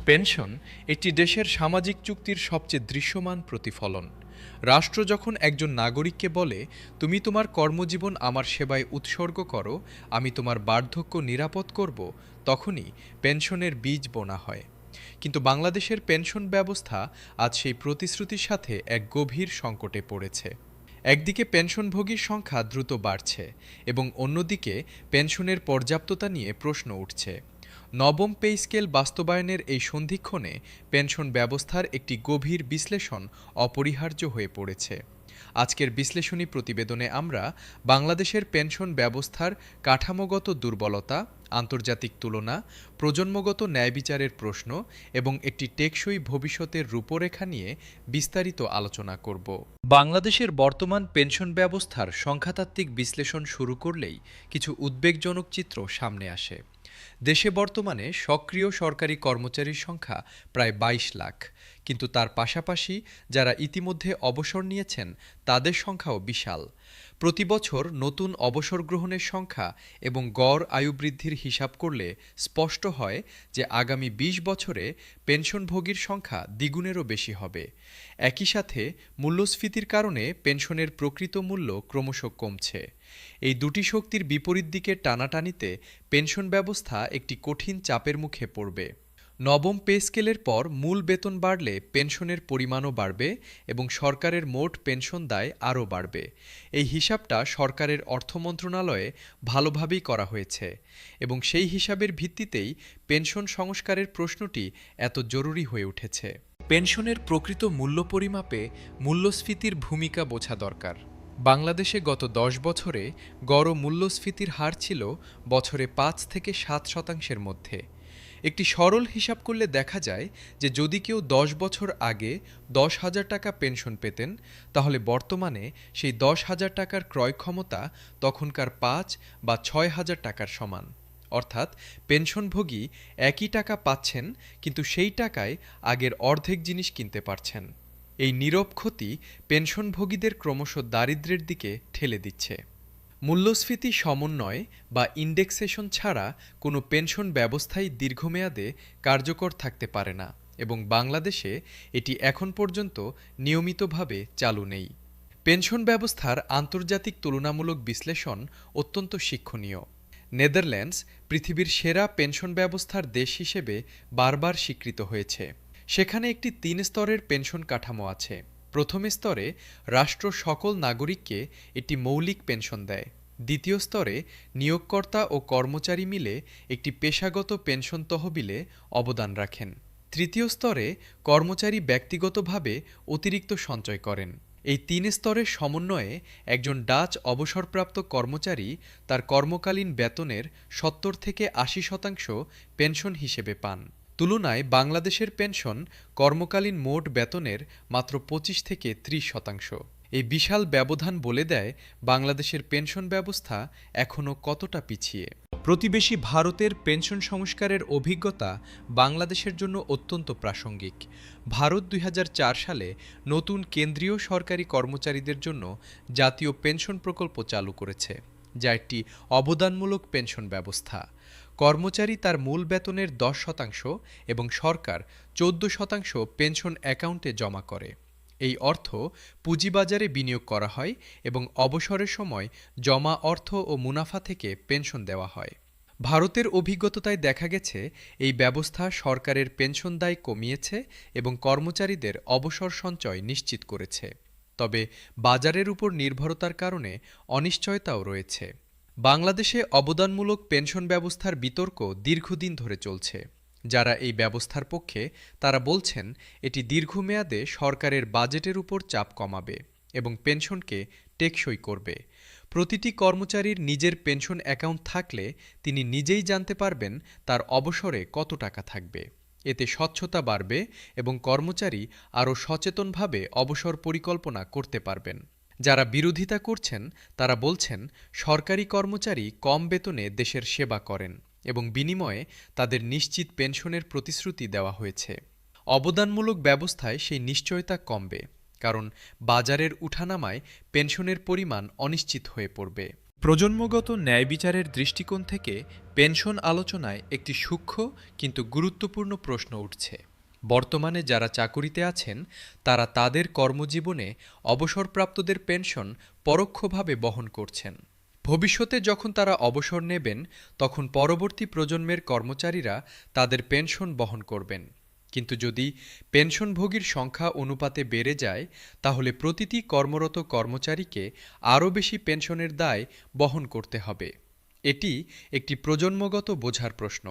Pension একটি দেশের সামাজিক চুক্তির সবচেয়ে দৃশ্যমান প্রতিফলন। রাষ্ট্র যখন একজন নাগরিককে বলে, তুমি তোমার কর্মজীবন আমার সেবায় উৎসর্গ করো, আমি তোমার বার্ধক্য নিরাপদ করব, তখনই পেনশনের বীজ বোনা হয়। কিন্তু বাংলাদেশের পেনশন ব্যবস্থা আজ সেই প্রতিশ্রুতির সাথে এক গভীর সংকটে পড়েছে। একদিকে পেনশনভোগীর সংখ্যা দ্রুত বাড়ছে এবং অন্যদিকে পেনশনের পর্যাপ্ততা নিয়ে প্রশ্ন উঠছে। নবম পে স্কেল বাস্তবায়নের এই সন্ধিক্ষণে পেনশন ব্যবস্থার একটি গভীর বিশ্লেষণ অপরিহার্য হয়ে পড়েছে। আজকের বিশ্লেষণী প্রতিবেদনে আমরা বাংলাদেশের পেনশন ব্যবস্থার কাঠামোগত দুর্বলতা, আন্তর্জাতিক তুলনা, প্রজন্মগত ন্যায়বিচারের প্রশ্ন এবং একটি টেকসই ভবিষ্যতের রূপরেখা নিয়ে বিস্তারিত আলোচনা করব। বাংলাদেশের বর্তমান পেনশন ব্যবস্থার সংখ্যাতাত্ত্বিক বিশ্লেষণ শুরু করলেই কিছু উদ্বেগজনক চিত্র সামনে আসে। দেশে বর্তমানে সক্রিয় সরকারি কর্মচারীর সংখ্যা প্রায় ২২ লাখ, কিন্তু তার পাশাপাশি যারা ইতিমধ্যে অবসর নিয়েছেন তাদের সংখ্যাও বিশাল। প্রতি বছর নতুন অবসর গ্রহণের সংখ্যা এবং গড় আয়ু বৃদ্ধির হিসাব করলে স্পষ্ট হয় যে আগামী ২০ বছরে পেনশনভোগীর সংখ্যা দ্বিগুণেরও বেশি হবে। একই সাথে মূল্যস্ফীতির কারণে পেনশনের প্রকৃত মূল্য ক্রমশ কমছে। এই দুটি শক্তির বিপরীত দিকে টানাটানিতে পেনশন ব্যবস্থা একটি কঠিন চাপের মুখে পড়বে। নবম পে স্কেলের পর মূল বেতন বাড়লে পেনশনের পরিমাণও বাড়বে এবং সরকারের মোট পেনশন দায় আরও বাড়বে। এই হিসাবটা সরকারের অর্থ মন্ত্রণালয়ে ভালোভাবেই করা হয়েছে এবং সেই হিসাবের ভিত্তিতেই পেনশন সংস্কারের প্রশ্নটি এত জরুরি হয়ে উঠেছে। পেনশনের প্রকৃত মূল্য পরিমাপে মূল্যস্ফীতির ভূমিকা বোঝা দরকার। বাংলাদেশে গত ১০ বছরে গড় মূল্যস্ফীতির হার ছিল বছরে ৫ থেকে ৭% মধ্যে। একটি সরল হিসাব করলে দেখা যায় যে যদি কেউ ১০ বছর আগে ১০,০০০ টাকা পেনশন পেতেন, তাহলে বর্তমানে সেই ১০,০০০ টাকার ক্রয় ক্ষমতা তখনকার ৫ বা ৬,০০০ টাকার সমান। অর্থাৎ পেনশনভোগী একই টাকা পাচ্ছেন, কিন্তু সেই টাকায় আগের অর্ধেক জিনিস কিনতে পারছেন। এই নীরব ক্ষতি পেনশনভোগীদের ক্রমশ দারিদ্র্যের দিকে ঠেলে দিচ্ছে। মূল্যস্ফীতি সমন্বয় বা ইন্ডেক্সেশন ছাড়া কোনো পেনশন ব্যবস্থাই দীর্ঘমেয়াদে কার্যকর থাকতে পারে না এবং বাংলাদেশে এটি এখন পর্যন্ত নিয়মিতভাবে চালু নেই। পেনশন ব্যবস্থার আন্তর্জাতিক তুলনামূলক বিশ্লেষণ অত্যন্ত শিক্ষণীয়। নেদারল্যান্ডস পৃথিবীর সেরা পেনশন ব্যবস্থার দেশ হিসেবে বারবার স্বীকৃত হয়েছে। সেখানে একটি ৩ স্তরের পেনশন কাঠামো আছে। প্রথম স্তরে রাষ্ট্র সকল নাগরিককে একটি মৌলিক পেনশন দেয়। দ্বিতীয় স্তরে নিয়োগকর্তা ও কর্মচারী মিলে একটি পেশাগত পেনশন তহবিলে অবদান রাখেন। তৃতীয় স্তরে কর্মচারী ব্যক্তিগতভাবে অতিরিক্ত সঞ্চয় করেন। এই ৩ স্তরের সমন্বয়ে একজন ডাচ অবসরপ্রাপ্ত কর্মচারী তার কর্মকালীন বেতনের ৭০ থেকে ৮০% পেনশন হিসেবে পান। তুলনায় বাংলাদেশের পেনশন কর্মকালীন মোট বেতনের মাত্র ২৫ থেকে ৩০%। এই বিশাল ব্যবধান বলে দেয় বাংলাদেশের পেনশন ব্যবস্থা এখনও কতটা পিছিয়ে। প্রতিবেশী ভারতের পেনশন সংস্কারের অভিজ্ঞতা বাংলাদেশের জন্য অত্যন্ত প্রাসঙ্গিক। ভারত ২০০৪ সালে নতুন কেন্দ্রীয় সরকারি কর্মচারীদের জন্য জাতীয় পেনশন প্রকল্প চালু করেছে, যা একটি অবদানমূলক পেনশন ব্যবস্থা। কর্মচারী তার মূল বেতনের ১০% এবং সরকার ১৪% পেনশন অ্যাকাউন্টে জমা করে। এই অর্থ পুঁজিবাজারে বিনিয়োগ করা হয় এবং অবসরের সময় জমা অর্থ ও মুনাফা থেকে পেনশন দেওয়া হয়। ভারতের অভিজ্ঞতায় দেখা গেছে এই ব্যবস্থা সরকারের পেনশন দায় কমিয়েছে এবং কর্মচারীদের অবসর সঞ্চয় নিশ্চিত করেছে। তবে বাজারের উপর নির্ভরতার কারণে অনিশ্চয়তাও রয়েছে। বাংলাদেশে অবদানমূলক পেনশন ব্যবস্থার বিতর্ক দীর্ঘদিন ধরে চলছে। যারা এই ব্যবস্থার পক্ষে তারা বলছেন এটি দীর্ঘমেয়াদে সরকারের বাজেটের উপর চাপ কমাবে এবং পেনশনকে টেকসই করবে। প্রতিটি কর্মচারীর নিজের পেনশন অ্যাকাউন্ট থাকলে তিনি নিজেই জানতে পারবেন তার অবসরে কত টাকা থাকবে। এতে স্বচ্ছতা বাড়বে এবং কর্মচারী আরও সচেতনভাবে অবসর পরিকল্পনা করতে পারবেন। যারা বিরোধিতা করছেন তারা বলছেন সরকারি কর্মচারী কম বেতনে দেশের সেবা করেন এবং বিনিময়ে তাদের নিশ্চিত পেনশনের প্রতিশ্রুতি দেওয়া হয়েছে। অবদানমূলক ব্যবস্থায় সেই নিশ্চয়তা কমবে, কারণ বাজারের উঠানামায় পেনশনের পরিমাণ অনিশ্চিত হয়ে পড়বে। প্রজন্মগত ন্যায় বিচারের দৃষ্টিকোণ থেকে পেনশন আলোচনায় একটি সূক্ষ্ম কিন্তু গুরুত্বপূর্ণ প্রশ্ন উঠছে। বর্তমানে যারা চাকুরিতে আছেন তারা তাদের কর্মজীবনে অবসরপ্রাপ্তদের পেনশন পরোক্ষভাবে বহন করছেন। ভবিষ্যতে যখন তারা অবসর নেবেন তখন পরবর্তী প্রজন্মের কর্মচারীরা তাদের পেনশন বহন করবেন। কিন্তু যদি পেনশনভোগীর সংখ্যা অনুপাতে বেড়ে যায় তাহলে প্রতিটি কর্মরত কর্মচারীকে আরও বেশি পেনশনের দায় বহন করতে হবে। এটি একটি প্রজন্মগত বোঝার প্রশ্ন।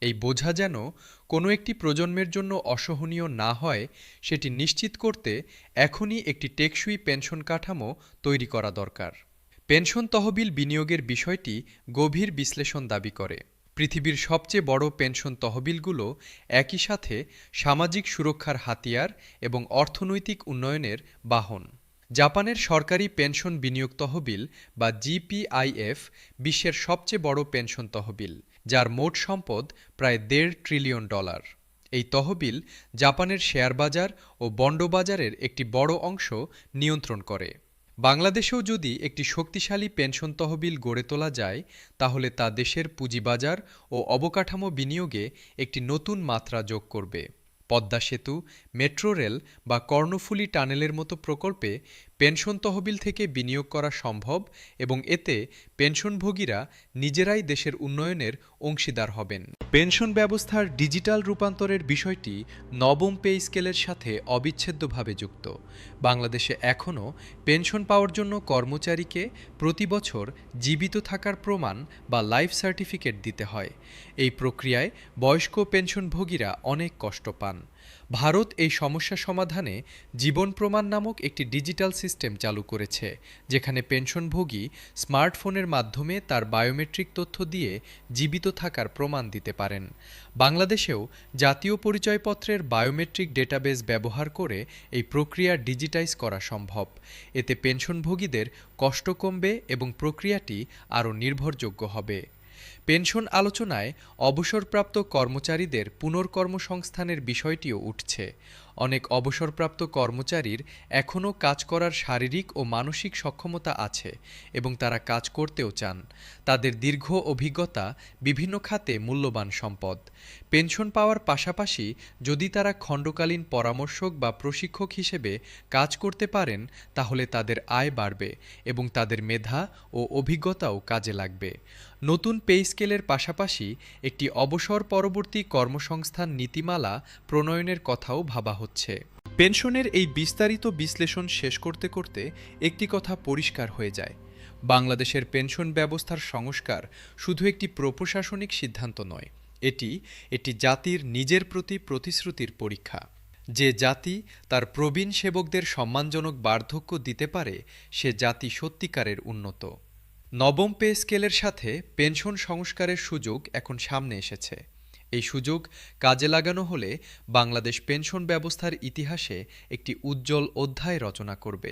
এই বোঝা যেন কোনো একটি প্রজন্মের জন্য অসহনীয় না হয় সেটি নিশ্চিত করতে এখনই একটি টেকসই পেনশন কাঠামো তৈরি করা দরকার। পেনশন তহবিল বিনিয়োগের বিষয়টি গভীর বিশ্লেষণ দাবি করে। পৃথিবীর সবচেয়ে বড় পেনশন তহবিলগুলো একই সাথে সামাজিক সুরক্ষার হাতিয়ার এবং অর্থনৈতিক উন্নয়নের বাহন। জাপানের সরকারি পেনশন বিনিয়োগ তহবিল বা জিপিআইএফ বিশ্বের সবচেয়ে বড় পেনশন তহবিল, যার মোট সম্পদ প্রায় $1.5 ট্রিলিয়ন। এই তহবিল জাপানের শেয়ার বাজার ও বন্ড বাজারের একটি বড় অংশ নিয়ন্ত্রণ করে। বাংলাদেশেও যদি একটি শক্তিশালী পেনশন তহবিল গড়ে তোলা যায় তাহলে তা দেশের পুঁজিবাজার ও অবকাঠামো বিনিয়োগে একটি নতুন মাত্রা যোগ করবে। পদ্মা সেতু, মেট্রো রেল বা কর্ণফুলী টানেলের মতো প্রকল্পে পেনশন তহবিল থেকে বিনিয়োগ করা সম্ভব এবং এতে পেনশনভোগীরা নিজেরাই দেশের উন্নয়নের অংশীদার হবেন। পেনশন ব্যবস্থার ডিজিটাল রূপান্তরের বিষয়টি নবম পে স্কেলের সাথে অবিচ্ছেদ্যভাবে যুক্ত। বাংলাদেশে এখনও পেনশন পাওয়ার জন্য কর্মচারীকে প্রতি বছর জীবিত থাকার প্রমাণ বা লাইফ সার্টিফিকেট দিতে হয়। এই প্রক্রিয়ায় বয়স্ক পেনশনভোগীরা অনেক কষ্ট পান। ভারত এই সমস্যা সমাধানে জীবন প্রমাণ নামক একটি ডিজিটাল সিস্টেম চালু করেছে, যেখানে পেনশনভোগী স্মার্টফোনের মাধ্যমে তার বায়োমেট্রিক তথ্য দিয়ে জীবিত থাকার প্রমাণ দিতে পারেন। বাংলাদেশেও জাতীয় পরিচয়পত্রের বায়োমেট্রিক ডেটাবেস ব্যবহার করে এই প্রক্রিয়া ডিজিটাইজ করা সম্ভব। এতে পেনশনভোগীদের কষ্ট কমবে এবং প্রক্রিয়াটি আরও নির্ভরযোগ্য হবে। পেনশন আলোচনায় অবসরপ্রাপ্ত কর্মচারীদের পুনর্কর্মসংস্থানের বিষয়টিও উঠছে। অনেক অবসরপ্রাপ্ত কর্মচারীর এখনও কাজ করার শারীরিক ও মানসিক সক্ষমতা আছে এবং তারা কাজ করতেও চান। তাদের দীর্ঘ অভিজ্ঞতা বিভিন্ন খাতে মূল্যবান সম্পদ। পেনশন পাওয়ার পাশাপাশি যদি তারা খণ্ডকালীন পরামর্শক বা প্রশিক্ষক হিসেবে কাজ করতে পারেন তাহলে তাদের আয় বাড়বে এবং তাদের মেধা ও অভিজ্ঞতাও কাজে লাগবে। নতুন পে স্কেলের পাশাপাশি একটি অবসর পরবর্তী কর্মসংস্থান নীতিমালা প্রণয়নের কথাও ভাবা হচ্ছে। পেনশনের এই বিস্তারিত বিশ্লেষণ শেষ করতে করতে একটি কথা পরিষ্কার হয়ে যায়। বাংলাদেশের পেনশন ব্যবস্থার সংস্কার শুধু একটি প্রশাসনিক সিদ্ধান্ত নয়, এটি জাতির নিজের প্রতি প্রতিশ্রুতির পরীক্ষা। যে জাতি তার প্রবীণ সেবকদের সম্মানজনক বার্ধক্য দিতে পারে সে জাতি সত্যিকারের উন্নত। নবম পে স্কেলের সাথে পেনশন সংস্কারের সুযোগ এখন সামনে এসেছে। এই সুযোগ কাজে লাগানো হলে বাংলাদেশ পেনশন ব্যবস্থার ইতিহাসে একটি উজ্জ্বল অধ্যায় রচনা করবে।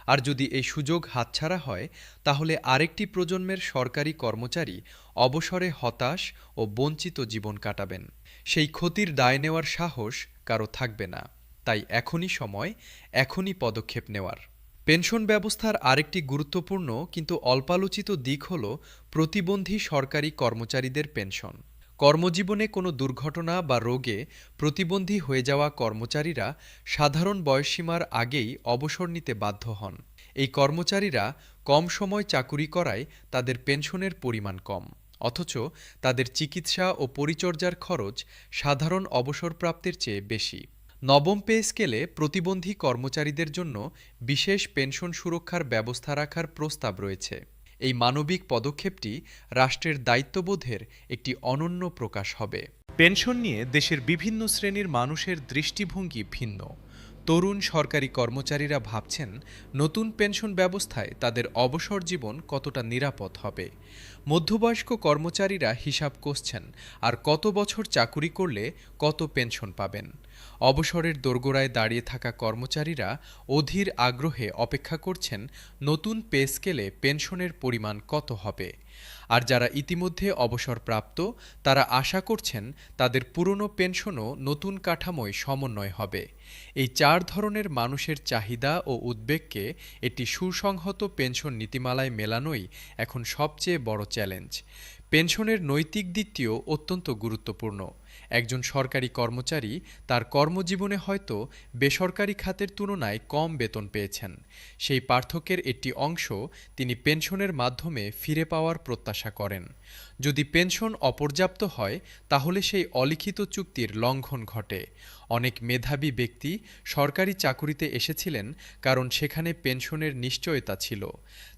আর যদি এই সুযোগ হাতছাড়া হয় তাহলে আরেকটি প্রজন্মের সরকারি কর্মচারী অবসরে হতাশ ও বঞ্চিত জীবন কাটাবেন। সেই ক্ষতির দায় নেওয়ার সাহস কারো থাকবে না। তাই এখনই সময়, এখনই পদক্ষেপ নেওয়ার। পেনশন ব্যবস্থার আরেকটি গুরুত্বপূর্ণ কিন্তু অল্পালোচিত দিক হল প্রতিবন্ধী সরকারি কর্মচারীদের পেনশন। কর্মজীবনে কোনো দুর্ঘটনা বা রোগে প্রতিবন্ধী হয়ে যাওয়া কর্মচারীরা সাধারণ বয়সসীমার আগেই অবসর নিতে বাধ্য হন। এই কর্মচারীরা কম সময় চাকুরি করায় তাদের পেনশনের পরিমাণ কম, অথচ তাদের চিকিৎসা ও পরিচর্যার খরচ সাধারণ অবসরপ্রাপ্তের চেয়ে বেশি। নবম পে স্কেলে প্রতিবন্ধী কর্মচারীদের জন্য বিশেষ পেনশন সুরক্ষার ব্যবস্থা রাখার প্রস্তাব রয়েছে। এই মানবিক পদক্ষেপটি রাষ্ট্রের দায়িত্ববোধের একটি অনন্য প্রকাশ হবে। পেনশন নিয়ে দেশের বিভিন্ন শ্রেণীর মানুষের দৃষ্টিভঙ্গি ভিন্ন। তরুণ সরকারি কর্মচারীরা ভাবছেন নতুন পেনশন ব্যবস্থায় তাদের অবসর জীবন কতটা নিরাপদ হবে। মধ্যবয়স্ক কর্মচারীরা হিসাব কষছেন আর কত বছর চাকুরি করলে কত পেনশন পাবেন। অবসরের দোরগোড়ায় দাঁড়িয়ে থাকা কর্মচারীরা অধীর আগ্রহে অপেক্ষা করছেন নতুন পে স্কেলে পেনশনের পরিমাণ কত হবে। আর যারা ইতিমধ্যে অবসরপ্রাপ্ত তারা আশা করছেন তাদের পুরনো পেনশনও নতুন কাঠামোয় সমন্বয় হবে। এই চার ধরনের মানুষের চাহিদা ও উদ্বেগকে একটি সুসংহত পেনশন নীতিমালায় মেলানোই এখন সবচেয়ে বড় চ্যালেঞ্জ। পেনশনের নৈতিক দিকটিও অত্যন্ত গুরুত্বপূর্ণ। একজন সরকারি কর্মচারী তার কর্মজীবনে হয়তো বেসরকারি খাতের তুলনায় কম বেতন পেয়েছেন। সেই পার্থক্যের একটি অংশ তিনি পেনশনের মাধ্যমে ফিরে পাওয়ার প্রত্যাশা করেন। যদি পেনশন অপর্যাপ্ত হয় তাহলে সেই অলিখিত চুক্তির লঙ্ঘন ঘটে। অনেক মেধাবী ব্যক্তি সরকারি চাকুরিতে এসেছিলেন কারণ সেখানে পেনশনের নিশ্চয়তা ছিল।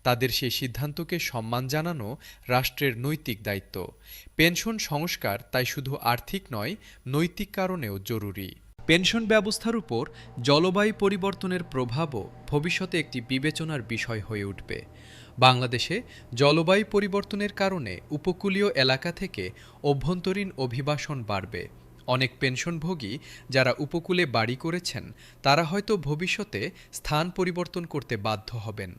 তাদের সেই সিদ্ধান্তকে সম্মান জানানো রাষ্ট্রের নৈতিক দায়িত্ব। পেনশন সংস্কার তাই শুধু আর্থিক নয়, নৈতিক কারণেও জরুরি। পেনশন ব্যবস্থার উপর জলবায়ু পরিবর্তনের প্রভাবও ভবিষ্যতে একটি বিবেচনার বিষয় হয়ে উঠবে। বাংলাদেশে জলবায়ু পরিবর্তনের কারণে উপকূলীয় এলাকা থেকে অভ্যন্তরীণ অভিবাসন বাড়বে। অনেক পেনশনভোগী যারা উপকূলে বাড়ি করেছেন তারা হয়তো ভবিষ্যতে স্থান পরিবর্তন করতে বাধ্য হবেন।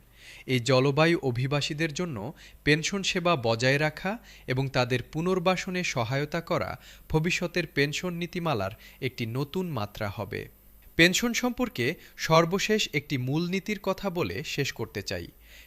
এই জলবায়ু অভিবাসীদের জন্য পেনশন সেবা বজায় রাখা এবং তাদের পুনর্বাসনে সহায়তা করা ভবিষ্যতের পেনশন নীতিমালার একটি নতুন মাত্রা হবে। পেনশন সম্পর্কে সর্বশেষ একটি মূলনীতির কথা বলে শেষ করতে চাই।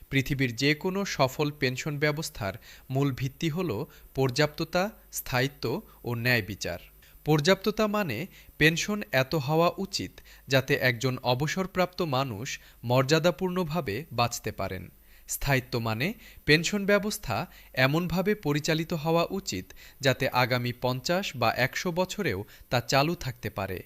পৃথিবীর যে কোনো সফল পেনশন ব্যবস্থার মূল ভিত্তি হল পর্যাপ্ততা, স্থায়িত্ব ও ন্যায় বিচার। পর্যাপ্ততা মানে পেনশন এত হওয়া উচিত যাতে একজন অবসরপ্রাপ্ত মানুষ মর্যাদাপূর্ণভাবে বাঁচতে পারেন। স্থায়িত্ব মানে পেনশন ব্যবস্থা এমনভাবে পরিচালিত হওয়া উচিত যাতে আগামী ৫০ বা ১০০ বছরেও তা চালু থাকতে পারে।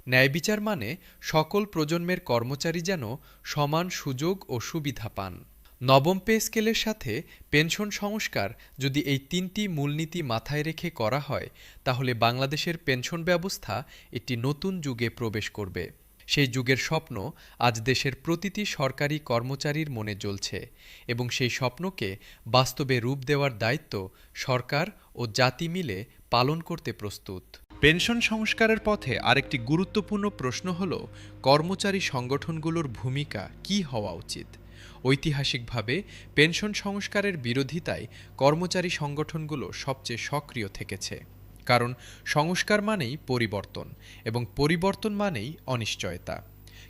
ন্যায় বিচার মানে সকল প্রজন্মের কর্মচারী যেন সমান সুযোগ ও সুবিধা পান। নবম পে স্কেলের সাথে পেনশন সংস্কার যদি এই তিনটি মূলনীতি মাথায় রেখে করা হয় তাহলে বাংলাদেশের পেনশন ব্যবস্থা একটি নতুন যুগে প্রবেশ করবে। সেই যুগের স্বপ্ন আজ দেশের প্রতিটি সরকারি কর্মচারীর মনে জ্বলছে এবং সেই স্বপ্নকে বাস্তবে রূপ দেওয়ার দায়িত্ব সরকার ও জাতি মিলে পালন করতে প্রস্তুত। পেনশন সংস্কারের পথে আরেকটি গুরুত্বপূর্ণ প্রশ্ন হল কর্মচারী সংগঠনগুলোর ভূমিকা কী হওয়া উচিত। ঐতিহাসিকভাবে পেনশন সংস্কারের বিরোধিতায় কর্মচারী সংগঠনগুলো সবচেয়ে সক্রিয় থেকেছে। কারণ সংস্কার মানেই পরিবর্তন এবং পরিবর্তন মানেই অনিশ্চয়তা।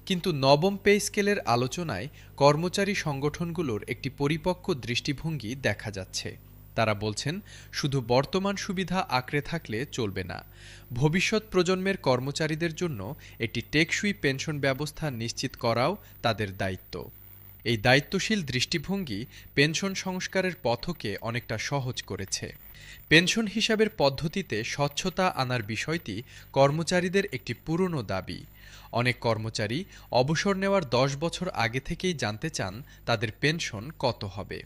কিন্তু নবম পে স্কেলের আলোচনায় কর্মচারী সংগঠনগুলোর একটি পরিপক্ক দৃষ্টিভঙ্গি দেখা যাচ্ছে। তারা বলছেন শুধু বর্তমান সুবিধা আঁকড়ে থাকলে চলবে না। ভবিষ্যৎ প্রজন্মের কর্মচারীদের জন্য একটি টেকসই পেনশন ব্যবস্থা নিশ্চিত করাও তাদের দায়িত্ব। এই দায়িত্বশীল দৃষ্টিভঙ্গি পেনশন সংস্কারের পথকে অনেকটা সহজ করেছে। পেনশন হিসাবের পদ্ধতিতে স্বচ্ছতা আনার বিষয়টি কর্মচারীদের একটি পুরনো দাবি। অনেক কর্মচারী অবসর নেওয়ার ১০ বছর আগে থেকেই জানতে চান তাদের পেনশন কত হবে।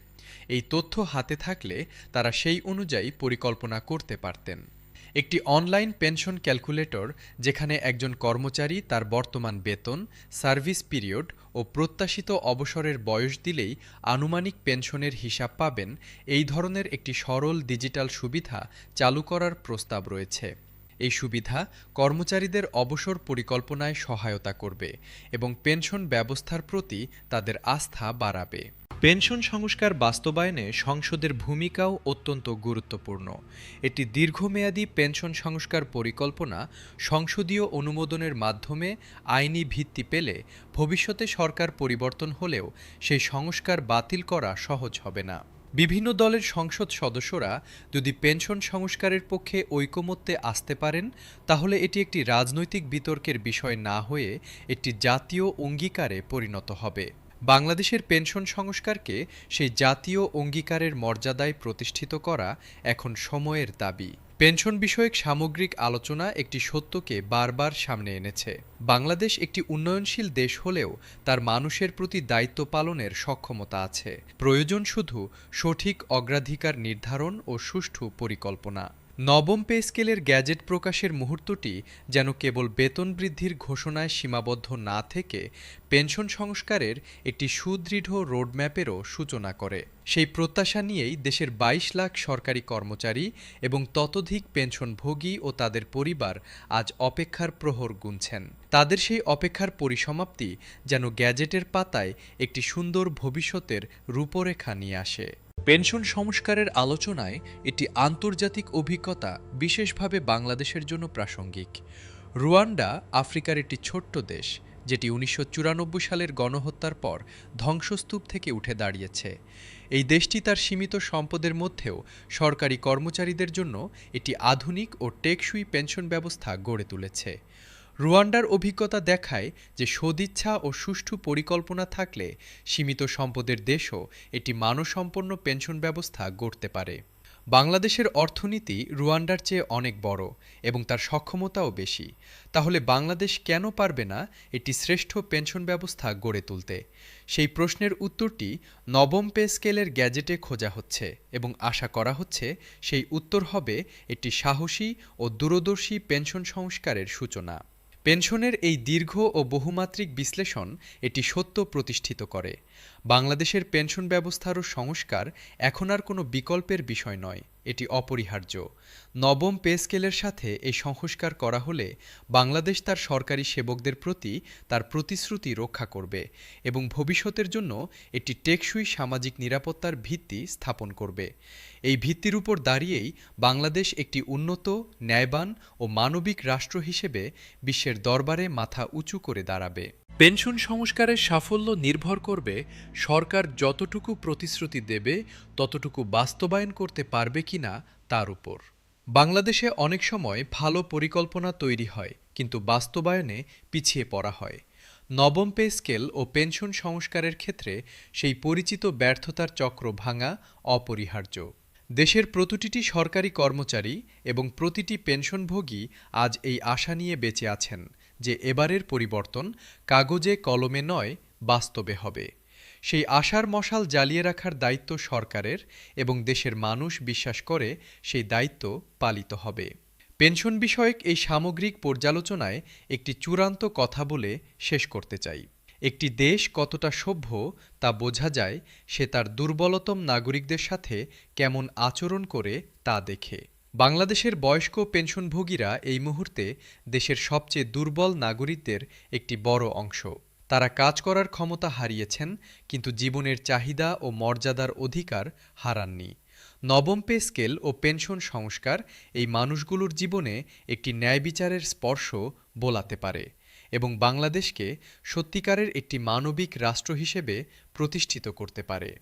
এই তথ্য হাতে থাকলে তারা সেই অনুযায়ী পরিকল্পনা করতে পারতেন। একটি অনলাইন পেনশন ক্যালকুলেটর যেখানে একজন কর্মচারী তার বর্তমান বেতন, সার্ভিস পিরিয়ড ও প্রত্যাশিত অবসরের বয়স দিলেই আনুমানিক পেনশনের হিসাব পাবেন, এই ধরনের একটি সরল ডিজিটাল সুবিধা চালু করার প্রস্তাব রয়েছে। এই সুবিধা কর্মচারীদের অবসর পরিকল্পনায় সহায়তা করবে এবং পেনশন ব্যবস্থার প্রতি তাদের আস্থা বাড়াবে। পেনশন সংস্কার বাস্তবায়নে সংসদের ভূমিকাও অত্যন্ত গুরুত্বপূর্ণ। এটি দীর্ঘমেয়াদী পেনশন সংস্কার পরিকল্পনা সংসদীয় অনুমোদনের মাধ্যমে আইনি ভিত্তি পেলে ভবিষ্যতে সরকার পরিবর্তন হলেও সেই সংস্কার বাতিল করা সহজ হবে না। বিভিন্ন দলের সংসদ সদস্যরা যদি পেনশন সংস্কারের পক্ষে ঐকমত্যে আসতে পারেন তাহলে এটি একটি রাজনৈতিক বিতর্কের বিষয় না হয়ে একটি জাতীয় অঙ্গীকারে পরিণত হবে। বাংলাদেশের পেনশন সংস্কারকে সেই জাতীয় অঙ্গীকারের মর্যাদায় প্রতিষ্ঠিত করা এখন সময়ের দাবি। পেনশন বিষয়ক সামগ্রিক আলোচনা একটি সত্যকে বারবার সামনে এনেছে। বাংলাদেশ একটি উন্নয়নশীল দেশ হলেও তার মানুষের প্রতি দায়িত্ব পালনের সক্ষমতা আছে। প্রয়োজন শুধু সঠিক অগ্রাধিকার নির্ধারণ ও সুষ্ঠু পরিকল্পনা। নবম পে স্কেলের গ্যাজেট প্রকাশের মুহূর্তটি যেন কেবল বেতন বৃদ্ধির ঘোষণায় সীমাবদ্ধ না থেকে পেনশন সংস্কারের একটি সুদৃঢ় রোডম্যাপেরও সূচনা করে। সেই প্রত্যাশা নিয়েই দেশের ২২ লাখ সরকারি কর্মচারী এবং ততোধিক পেনশনভোগী ও তাদের পরিবার আজ অপেক্ষার প্রহর গুনছেন। তাদের সেই অপেক্ষার পরিসমাপ্তি যেন গ্যাজেটের পাতায় একটি সুন্দর ভবিষ্যতের রূপরেখা নিয়ে আসে। পেনশন সংস্কারের আলোচনায় এটি আন্তর্জাতিক অভিজ্ঞতা বিশেষভাবে বাংলাদেশের জন্য প্রাসঙ্গিক। রুয়ান্ডা আফ্রিকার একটি ছোট্ট দেশ, যেটি ১৯৯৪ সালের গণহত্যার পর ধ্বংসস্তূপ থেকে উঠে দাঁড়িয়েছে। এই দেশটি তার সীমিত সম্পদের মধ্যেও সরকারি কর্মচারীদের জন্য একটি আধুনিক ও টেকসই পেনশন ব্যবস্থা গড়ে তুলেছে। রুয়ান্ডার অভিজ্ঞতা দেখায় যে সদিচ্ছা ও সুষ্ঠু পরিকল্পনা থাকলে সীমিত সম্পদের দেশও একটি মানসম্পন্ন পেনশন ব্যবস্থা গড়তে পারে। বাংলাদেশের অর্থনীতি রুয়ান্ডার চেয়ে অনেক বড় এবং তার সক্ষমতাও বেশি। তাহলে বাংলাদেশ কেন পারবে না একটি শ্রেষ্ঠ পেনশন ব্যবস্থা গড়ে তুলতে? সেই প্রশ্নের উত্তরটি নবম পে স্কেলের গ্যাজেটে খোঁজা হচ্ছে এবং আশা করা হচ্ছে সেই উত্তর হবে একটি সাহসী ও দূরদর্শী পেনশন সংস্কারের সূচনা। পেনশনের এই দীর্ঘ ও বহুমাত্রিক বিশ্লেষণ এটি সত্য প্রতিষ্ঠিত করে। বাংলাদেশের পেনশন ব্যবস্থারও সংস্কার এখন আর কোনো বিকল্পের বিষয় নয়, এটি অপরিহার্য। নবম পে স্কেলের সাথে এই সংস্কার করা হলে বাংলাদেশ তার সরকারি সেবকদের প্রতি তার প্রতিশ্রুতি রক্ষা করবে এবং ভবিষ্যতের জন্য একটি টেকসই সামাজিক নিরাপত্তার ভিত্তি স্থাপন করবে। এই ভিত্তির উপর দাঁড়িয়েই বাংলাদেশ একটি উন্নত, ন্যায়বান ও মানবিক রাষ্ট্র হিসেবে বিশ্বের দরবারে মাথা উঁচু করে দাঁড়াবে। পেনশন সংস্কারের সাফল্য নির্ভর করবে সরকার যতটুকু প্রতিশ্রুতি দেবে ততটুকু বাস্তবায়ন করতে পারবে কিনা তার উপর। বাংলাদেশে অনেক সময় ভালো পরিকল্পনা তৈরি হয়, কিন্তু বাস্তবায়নে পিছিয়ে পড়া হয়। নবম পে স্কেল ও পেনশন সংস্কারের ক্ষেত্রে সেই পরিচিত ব্যর্থতার চক্র ভাঙা অপরিহার্য। দেশের প্রতিটি সরকারি কর্মচারী এবং প্রতিটি পেনশনভোগী আজ এই আশা নিয়ে বেঁচে আছেন যে এবারের পরিবর্তন কাগজে কলমে নয়, বাস্তবে হবে। সেই আশার মশাল জ্বালিয়ে রাখার দায়িত্ব সরকারের এবং দেশের মানুষ বিশ্বাস করে সেই দায়িত্ব পালিত হবে। পেনশন বিষয়ক এই সামগ্রিক পর্যালোচনায় একটি চূড়ান্ত কথা বলে শেষ করতে চাই। একটি দেশ কতটা সভ্য তা বোঝা যায় সে তার দুর্বলতম নাগরিকদের সাথে কেমন আচরণ করে তা দেখে। বাংলাদেশের বয়স্ক পেনশনভোগীরা এই মুহূর্তে দেশের সবচেয়ে দুর্বল নাগরিকদের একটি বড় অংশ। তারা কাজ করার ক্ষমতা হারিয়েছেন, কিন্তু জীবনের চাহিদা ও মর্যাদার অধিকার হারাননি। নবম পে স্কেল ও পেনশন সংস্কার এই মানুষগুলোর জীবনে একটি ন্যায় বিচারের স্পর্শ বোলাতে পারে এবং বাংলাদেশকে সত্যিকারের একটি মানবিক রাষ্ট্র হিসেবে প্রতিষ্ঠিত করতে পারে।